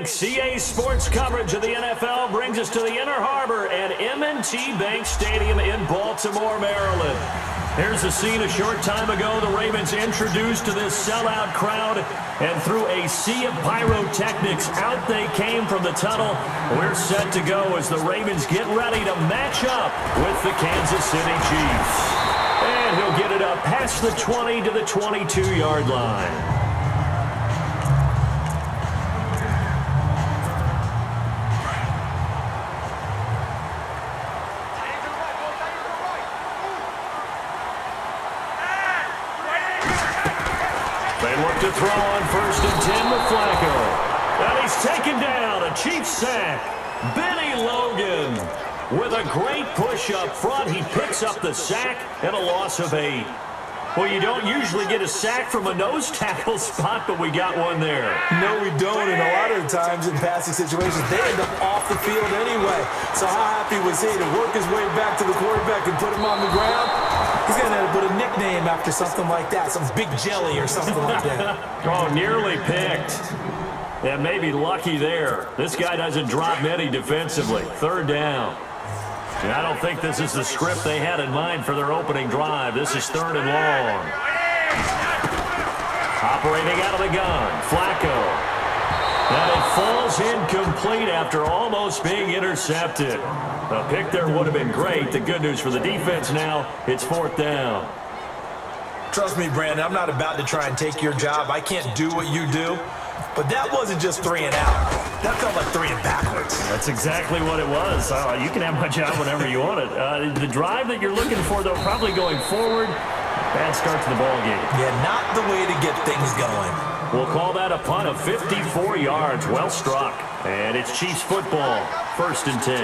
CA Sports coverage of the NFL brings us to the Inner Harbor at M&T Bank Stadium in Baltimore, Maryland. Here's the scene a short time ago. The Ravens introduced to this sellout crowd, and through a sea of pyrotechnics, out they came from the tunnel. We're set to go as the Ravens get ready to match up with the Kansas City Chiefs. And he'll get it up past the 20 to the 22-yard line. To throw on 1st and 10 with Flacco. And he's taken down. A Chiefs sack. Benny Logan with a great push up front. He picks up the sack and a loss of 8. Well, you don't usually get a sack from a nose tackle spot, but we got one there. No, we don't. And a lot of the times in passing situations, they end up off the field anyway. So how happy was he to work his way back to the quarterback and put him on the ground? He's going to have to put a nickname after something like that, some big jelly or something like that. Oh, nearly picked. Yeah, maybe lucky there. This guy doesn't drop many defensively. 3rd down. And I don't think this is the script they had in mind for their opening drive. This is 3rd and long. Operating out of the gun, Flacco. And it falls incomplete after almost being intercepted. A pick there would have been great. The good news for the defense now, it's 4th down. Trust me, Brandon, I'm not about to try and take your job. I can't do what you do. But that wasn't just 3 and out. That felt like 3 and backwards. That's exactly what it was. You can have my job whenever you want it. The drive that you're looking for, though, probably going forward, bad start to the ball game. Yeah, not the way to get things going. We'll call that a punt of 54 yards. Well struck. And it's Chiefs football. 1st and 10.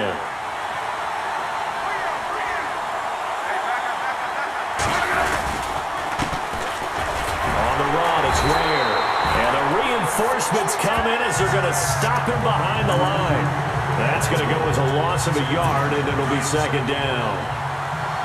On the run, it's Ware. And the reinforcements come in as they're going to stop him behind the line. That's going to go as a loss of a yard, and it'll be 2nd down.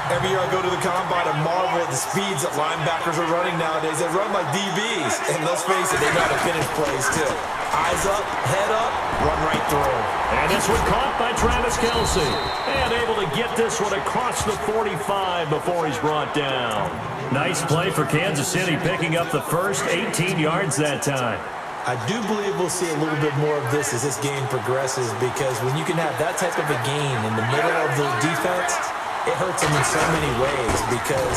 Every year I go to the combine, I marvel at the speeds that linebackers are running nowadays. They run like DBs. And let's face it, they know how to finish plays, too. Eyes up, head up, run right through. And this one caught by Travis Kelce. And able to get this one across the 45 before he's brought down. Nice play for Kansas City, picking up the first 18 yards that time. I do believe we'll see a little bit more of this as this game progresses, because when you can have that type of a gain in the middle of the defense, it hurts them in so many ways, because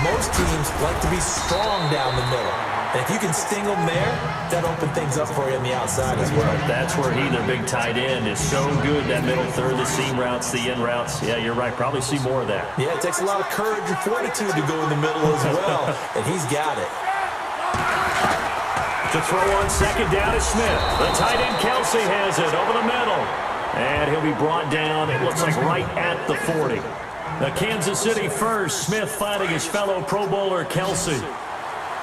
most teams like to be strong down the middle. And if you can sting them there, that opens things up for you on the outside as well. That's where their big tight end, is so good, that middle third, the seam routes, the in routes. Yeah, you're right. Probably see more of that. Yeah, it takes a lot of courage and fortitude to go in the middle as well, and he's got it. To throw on 2nd down is Smith. The tight end Kelce has it over the middle. And he'll be brought down, it looks like right at the 40. The Kansas City 1st, Smith finding his fellow Pro Bowler Kelce.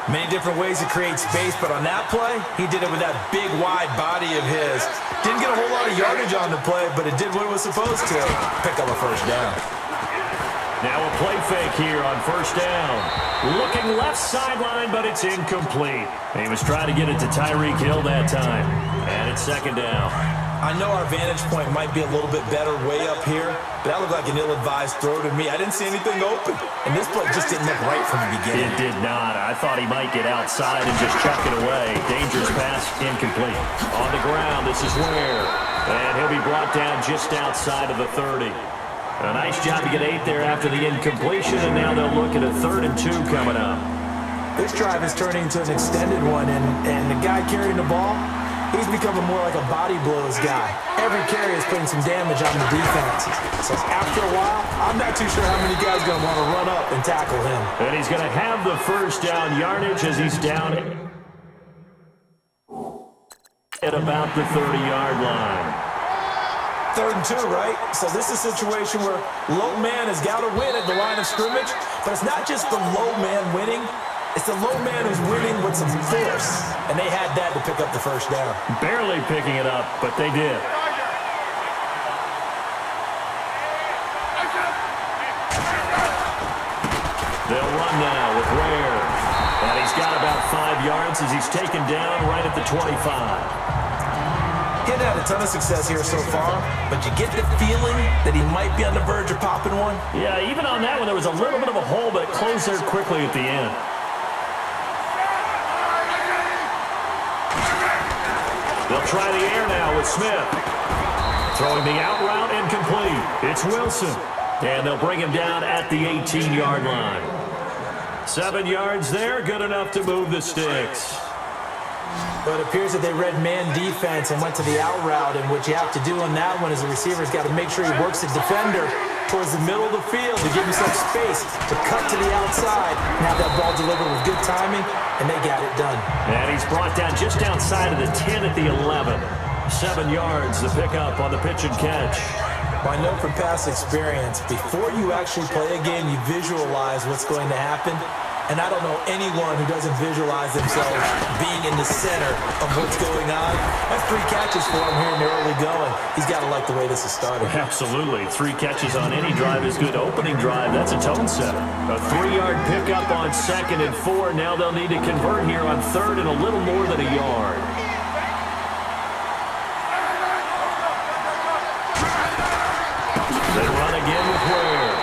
Many different ways to create space, but on that play, he did it with that big, wide body of his. Didn't get a whole lot of yardage on the play, but it did what it was supposed to. Pick up a 1st down. Now a play fake here on 1st down. Looking left sideline, but it's incomplete. He was trying to get it to Tyreek Hill that time. And it's 2nd down. I know our vantage point might be a little bit better way up here, but that looked like an ill-advised throw to me. I didn't see anything open, and this play just didn't look right from the beginning. It did not. I thought he might get outside and just chuck it away. Dangerous pass, incomplete. On the ground, this is Ware. And he'll be brought down just outside of the 30. A nice job to get 8 there after the incompletion, and now they'll look at a 3rd and 2 coming up. This drive is turning into an extended one, and the guy carrying the ball, he's becoming more like a body blows guy. Every carry is putting some damage on the defense. So after a while, I'm not too sure how many guys are going to want to run up and tackle him. And he's going to have the 1st down yardage as he's down at about the 30-yard line. 3rd and 2, right? So this is a situation where low man has got to win at the line of scrimmage, but it's not just the low man winning. It's the low man who's winning with some force, and they had that to pick up the 1st down. Barely picking it up, but they did. They'll run now with Ware, and he's got about 5 yards as he's taken down right at the 25. He hasn't had a ton of success here so far, but you get the feeling that he might be on the verge of popping one. Yeah, even on that one, there was a little bit of a hole, but it closed there quickly at the end. They'll try the air now with Smith. Throwing the out route incomplete. It's Wilson. And they'll bring him down at the 18-yard line. 7 yards there, good enough to move the sticks. But it appears that they read man defense and went to the out route, and what you have to do on that one is the receiver's got to make sure he works the defender towards the middle of the field to give himself space to cut to the outside and have that ball delivered with good timing, and they got it done. And he's brought down just outside of the 10 at the 11. 7 yards, the pickup on the pitch and catch. Well, I know from past experience, before you actually play a game, you visualize what's going to happen. And I don't know anyone who doesn't visualize themselves being in the center of what's going on. That's 3 catches for him here in the early going. He's got to like the way this is starting. Absolutely. 3 catches on any drive is good. Opening drive, that's a tone setter. A 3-yard pickup on 2nd and 4. Now they'll need to convert here on 3rd and a little more than a yard. They run again with Ware.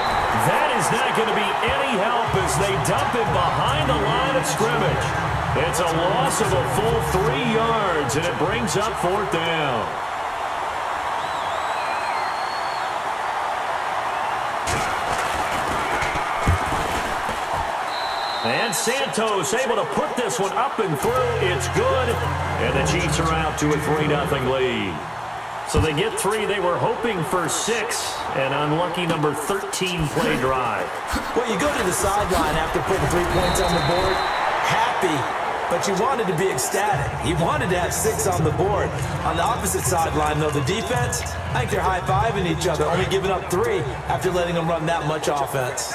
That is not going to be any help as they dump him behind the line of scrimmage. It's a loss of a full 3 yards, and it brings up 4th down. And Santos able to put this one up and through. It's good, and the Chiefs are out to a 3-0 lead. So they get 3. They were hoping for 6. An unlucky number 13 play drive. Well, you go to the sideline after putting 3 points on the board, happy, but you wanted to be ecstatic. You wanted to have 6 on the board. On the opposite sideline, though, the defense, I think they're high-fiving each other, only giving up 3 after letting them run that much offense.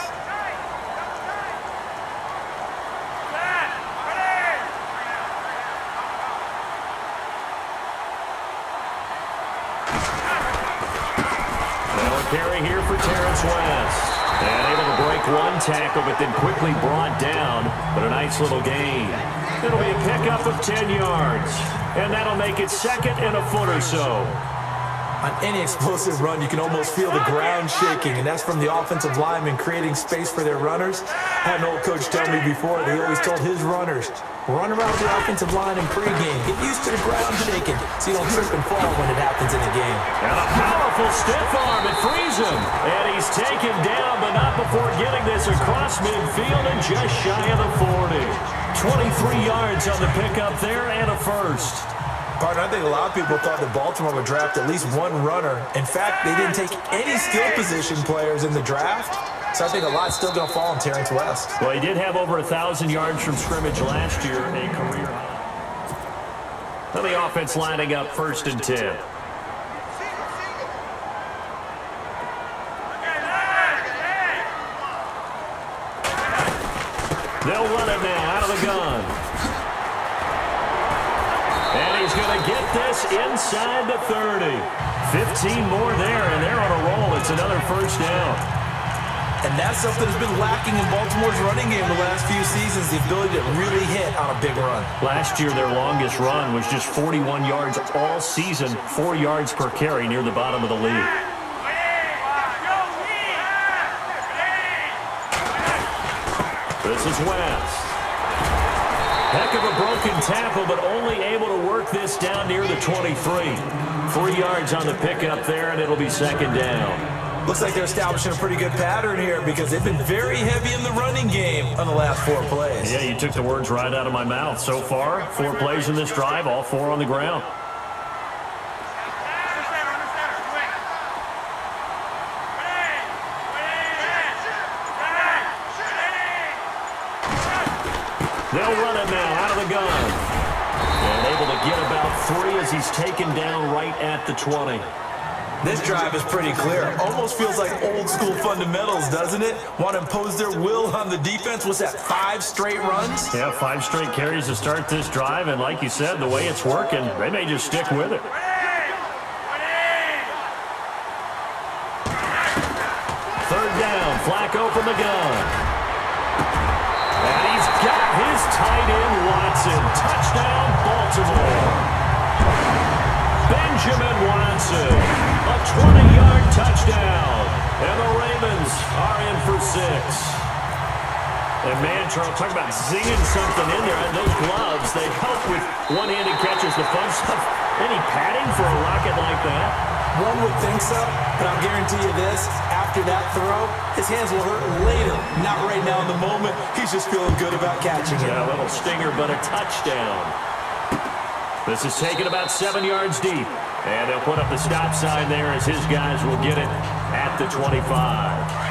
Carry here for Terrence West. And able to break 1 tackle, but then quickly brought down. But a nice little gain. It'll be a pickup of 10 yards. And that'll make it 2nd and a foot or so. On any explosive run, you can almost feel the ground shaking, and that's from the offensive linemen creating space for their runners. I had an old coach tell me before, they always told his runners, run around the offensive line in pregame. Get used to the ground shaking so you don't trip and fall when it happens in a game. And a powerful stiff arm. It frees him. And he's taken down, but not before getting this across midfield and just shy of the 40. 23 yards on the pickup there and a first. Partner, I think a lot of people thought that Baltimore would draft at least 1 runner. In fact, they didn't take any skill position players in the draft. So I think a lot's still going to fall on Terrence West. Well, he did have over 1,000 yards from scrimmage last year, a career high. Now the offense lining up 1st and 10. They'll run it now out of the gun. And he's going to get this inside the 30. 15 more there, and they're on a roll. It's another first down. And that's something that's been lacking in Baltimore's running game the last few seasons, the ability to really hit on a big run. Last year, their longest run was just 41 yards all season, 4 yards per carry near the bottom of the league. This is West. Heck of a broken tackle, but only able to work this down near the 23. 3 yards on the pickup there, and it'll be 2nd down. Looks like they're establishing a pretty good pattern here because they've been very heavy in the running game on the last 4 plays. Yeah, you took the words right out of my mouth. So far, 4 plays in this drive, all 4 on the ground. They'll run it now out of the gun. And able to get about 3 as he's taken down right at the 20. This drive is pretty clear. Almost feels like old school fundamentals, doesn't it? Want to impose their will on the defense. Was that 5 straight runs? Yeah, 5 straight carries to start this drive. And like you said, the way it's working, they may just stick with it. Third down, Flacco from the gun. And he's got his tight end, Watson. Touchdown, Baltimore. Wilson. A 20-yard touchdown. And the Ravens are in for 6. And man, Charles, talk about zinging something in there. And those gloves, they help with one-handed catches, the fun stuff. Any padding for a rocket like that? One would think so, but I'll guarantee you this. After that throw, his hands will hurt later. Not right now in the moment. He's just feeling good about catching it. Yeah, a little stinger, but a touchdown. This is taken about 7 yards deep. And they'll put up the stop sign there as his guys will get it at the 25.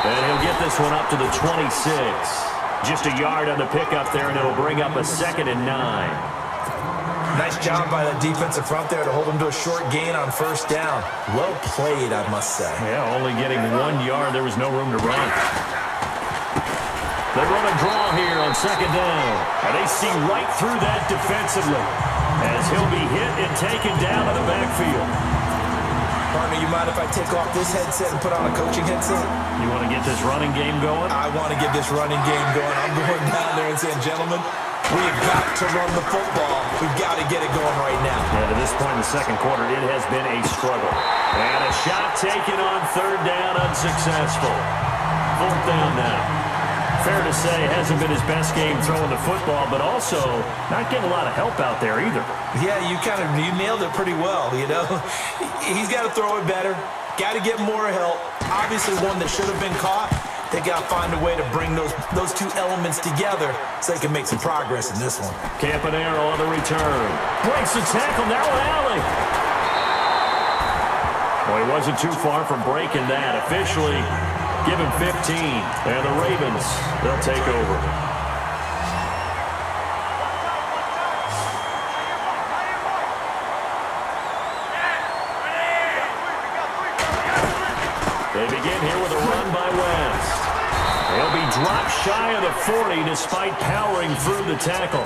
And he'll get this one up to the 26. Just a yard on the pickup there, and it'll bring up a 2nd and 9. Nice job by the defensive front there to hold him to a short gain on 1st down. Well played, I must say. Yeah, only getting 1 yard. There was no room to run. They run a draw here on 2nd down. And they see right through that defensively as he'll be hit and taken down in the backfield. Partner, you mind if I take off this headset and put on a coaching headset? You want to get this running game going? I want to get this running game going. I'm going down there and saying, gentlemen, we've got to run the football. We've got to get it going right now. Yeah, to this point in the second quarter, it has been a struggle. And a shot taken on 3rd down, unsuccessful. 4th down now. Fair to say, hasn't been his best game throwing the football, but also not getting a lot of help out there either. Yeah, you nailed it pretty well, you know. He's got to throw it better. Got to get more help. Obviously one that should have been caught. They got to find a way to bring those two elements together so they can make some progress in this one. Campanaro on the return. Breaks the tackle, now Alley. Well, he wasn't too far from breaking that. Officially, give him 15. And the Ravens, they'll take over. They begin here with a run by West. He'll be dropped shy of the 40 despite powering through the tackle.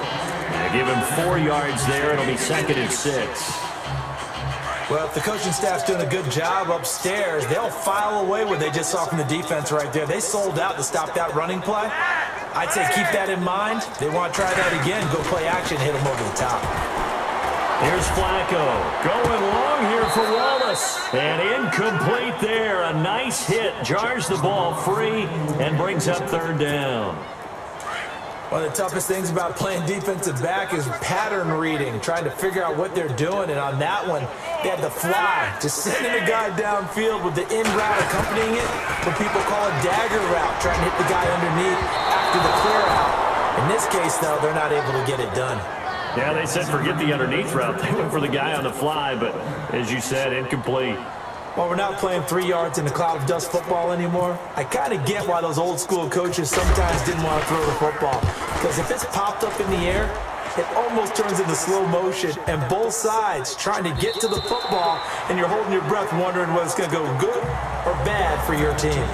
They give him 4 yards there. It'll be 2nd and 6. Well, if the coaching staff's doing a good job upstairs, they'll file away what they just saw from the defense right there. They sold out to stop that running play. I'd say keep that in mind. They want to try that again. Go play action, hit them over the top. Here's Flacco. Going long here for Wallace. And incomplete there. A nice hit. Jars the ball free and brings up 3rd down. One of the toughest things about playing defensive back is pattern reading, trying to figure out what they're doing. And on that one, they had the fly, just sending a guy downfield with the in route accompanying it, what people call a dagger route, trying to hit the guy underneath after the clear out. In this case, though, they're not able to get it done. Yeah, they said forget the underneath route. They went for the guy on the fly, but as you said, incomplete. Well, we're not playing 3 yards in a cloud of dust football anymore. I kind of get why those old school coaches sometimes didn't want to throw the football. Because if it's popped up in the air, it almost turns into slow motion. And both sides trying to get to the football, and you're holding your breath wondering whether it's going to go good or bad for your team.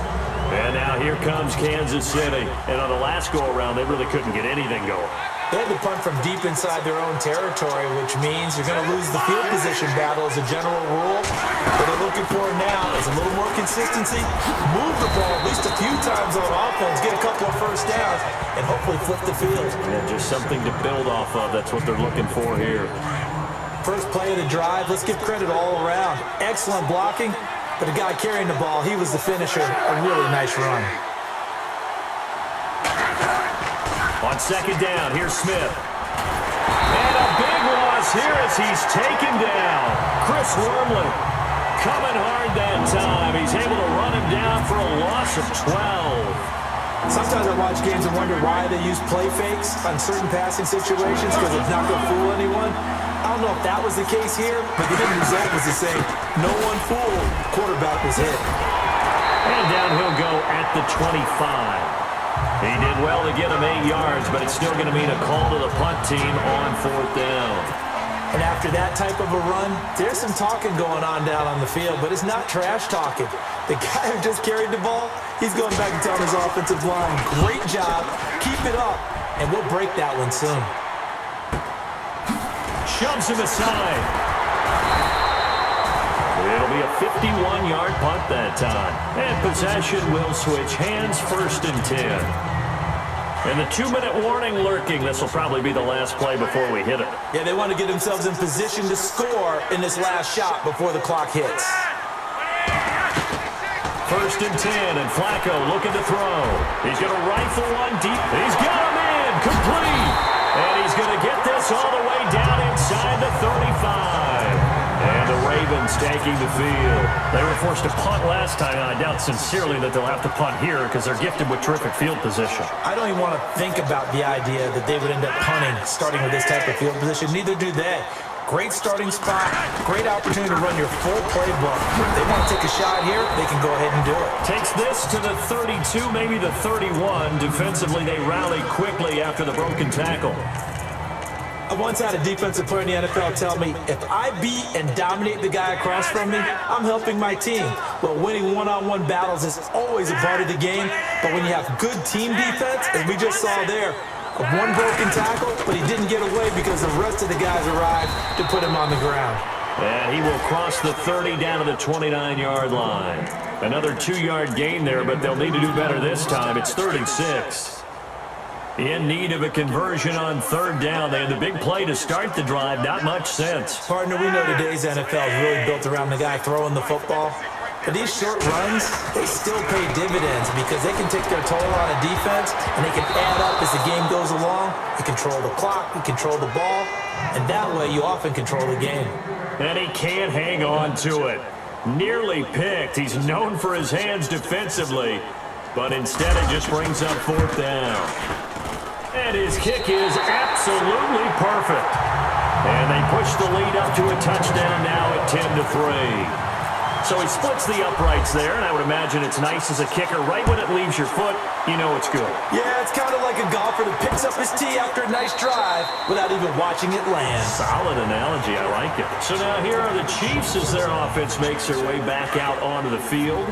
And now here comes Kansas City. And on the last go-around, they really couldn't get anything going. They had to punt from deep inside their own territory, which means you're going to lose the field position battle as a general rule. What they're looking for now is a little more consistency, move the ball at least a few times on offense, get a couple of 1st downs, and hopefully flip the field. Yeah, just something to build off of. That's what they're looking for here. First play of the drive, let's give credit all around. Excellent blocking, but the guy carrying the ball, he was the finisher. A really nice run. On 2nd down, here's Smith. And a big loss here as he's taken down. Chris Wormley coming hard that time. He's able to run him down for a loss of 12. Sometimes I watch games and wonder why they use play fakes on certain passing situations because it's not going to fool anyone. I don't know if that was the case here, but the end result was the same. No one fooled. Quarterback was hit. And down he'll go at the 25. He did well to get him 8 yards, but it's still going to mean a call to the punt team on 4th down. And after that type of a run, there's some talking going on down on the field, but it's not trash talking. The guy who just carried the ball, he's going back and telling his offensive line, great job, keep it up, and we'll break that one soon. Shoves him aside. It'll be a 51-yard punt that time. And possession will switch hands, 1st and 10. And the 2-minute warning lurking. This will probably be the last play before we hit it. Yeah, they want to get themselves in position to score in this last shot before the clock hits. 1st and 10, and Flacco looking to throw. He's going to rifle one deep. He's got him in, complete. And he's going to get this all the way down inside the 35. And the Ravens taking the field. They were forced to punt last time, and I doubt sincerely that they'll have to punt here because they're gifted with terrific field position. I don't even want to think about the idea that they would end up punting starting with this type of field position. Neither do they. Great starting spot, great opportunity to run your full playbook. If they want to take a shot here, they can go ahead and do it. Takes this to the 32, maybe the 31. Defensively, they rally quickly after the broken tackle. I once had a defensive player in the NFL tell me, if I beat and dominate the guy across from me, I'm helping my team. Well, winning one-on-one battles is always a part of the game, but when you have good team defense, as we just saw there, one broken tackle, but he didn't get away because the rest of the guys arrived to put him on the ground. And he will cross the 30 down to the 29-yard line. Another 2-yard gain there, but they'll need to do better this time. It's 3rd and 6. In need of a conversion on 3rd down. They had the big play to start the drive. Not much sense. Partner, we know today's NFL is really built around the guy throwing the football. But these short runs, they still pay dividends because they can take their toll on a defense and they can add up as the game goes along. You control the clock, you control the ball, and that way you often control the game. And he can't hang on to it. Nearly picked. He's known for his hands defensively, but instead it just brings up 4th down. And his kick is absolutely perfect. And they push the lead up to a touchdown now at 10-3. So he splits the uprights there, and I would imagine it's nice as a kicker. Right when it leaves your foot, you know it's good. Yeah, it's kind of like a golfer that picks up his tee after a nice drive without even watching it land. Solid analogy. I like it. So now here are the Chiefs as their offense makes their way back out onto the field.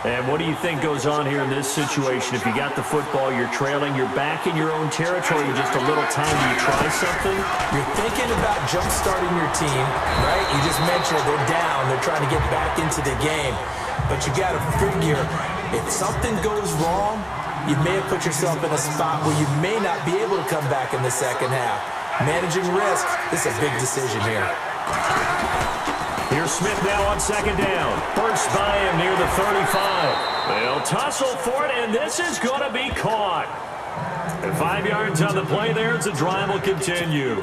And what do you think goes on here in this situation? If you got the football, you're trailing, you're back in your own territory in just a little time. Do you try something? You're thinking about jump-starting your team, right? You just mentioned they're down. They're trying to get back into the game. But you got to figure, if something goes wrong, you may have put yourself in a spot where you may not be able to come back in the second half. Managing risk, this is a big decision here. Here's Smith now on 2nd down. First by him near the 35. They'll tussle for it, and this is going to be caught. And 5 yards on the play there as the drive will continue.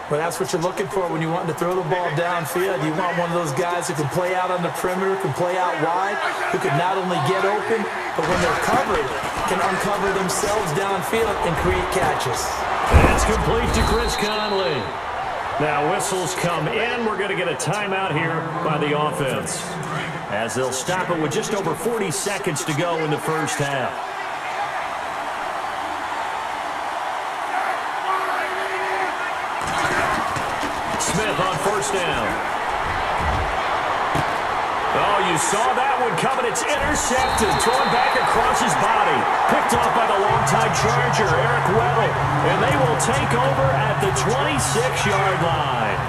Well, that's what you're looking for when you want to throw the ball downfield. You want one of those guys who can play out on the perimeter, can play out wide, who can not only get open, but when they're covered, can uncover themselves downfield and create catches. And it's complete to Chris Conley. Now whistles come in. We're going to get a timeout here by the offense, as they'll stop it with just over 40 seconds to go in the first half. Smith on 1st down. Oh, you saw that one coming. It's intercepted. Thrown back across his body. Picked off by the longtime Charger, Eric Weddle. And they will take over at the 26-yard line.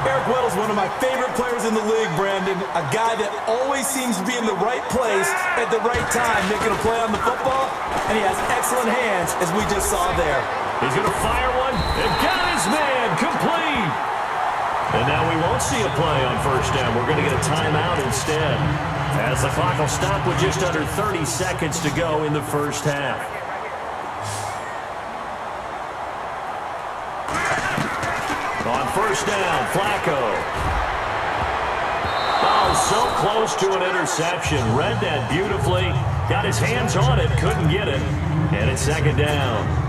Eric Weddle's one of my favorite players in the league, Brandon. A guy that always seems to be in the right place at the right time, making a play on the football. And he has excellent hands, as we just saw there. He's going to fire one. And got his man. Complete. And now we won't see a play on 1st down. We're going to get a timeout instead, as the clock will stop with just under 30 seconds to go in the first half. On 1st down, Flacco. Oh, so close to an interception. Read that beautifully. Got his hands on it, couldn't get it. And it's 2nd down.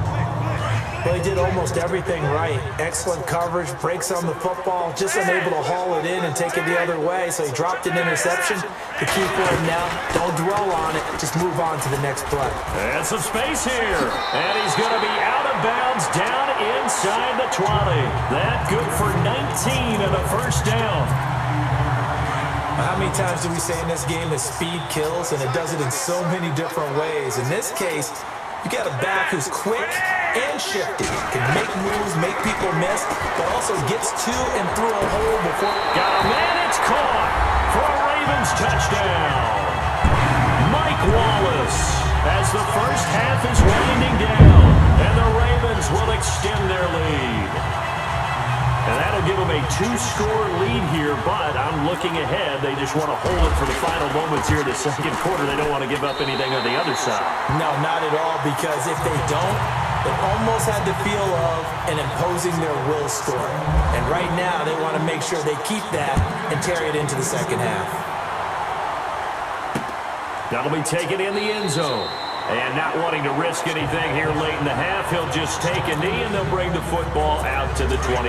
Well, he did almost everything right. Excellent coverage, breaks on the football, just unable to haul it in and take it the other way. So he dropped an interception. The key for him now, don't dwell on it. Just move on to the next play. And some space here. And he's going to be out of bounds down inside the 20. That good for 19 and a 1st down. How many times do we say in this game that speed kills, and it does it in so many different ways? In this case, you got a back who's quick, and shifty. Can make moves, make people miss, but also gets to and through a hole before. Got a man, it's caught for a Ravens touchdown. Mike Wallace as the first half is winding down, and the Ravens will extend their lead. And that'll give them a 2-score lead here, but I'm looking ahead. They just want to hold it for the final moments here in the second quarter. They don't want to give up anything on the other side. No, not at all, because if they don't, it almost had the feel of an imposing their will score. And right now, they want to make sure they keep that and carry it into the second half. That'll be taken in the end zone. And not wanting to risk anything here late in the half, he'll just take a knee, and they'll bring the football out to the 25.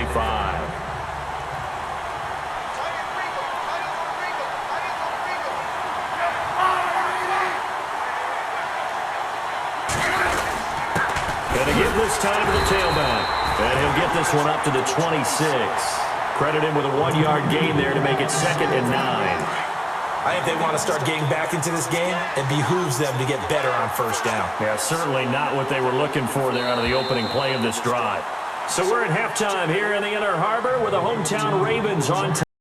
And again this time to the tailback. And he'll get this one up to the 26. Credit him with a 1-yard gain there to make it 2nd and 9. I think they want to start getting back into this game. It behooves them to get better on first down. Yeah, certainly not what they were looking for there out of the opening play of this drive. So we're at halftime here in the Inner Harbor with the hometown Ravens on top.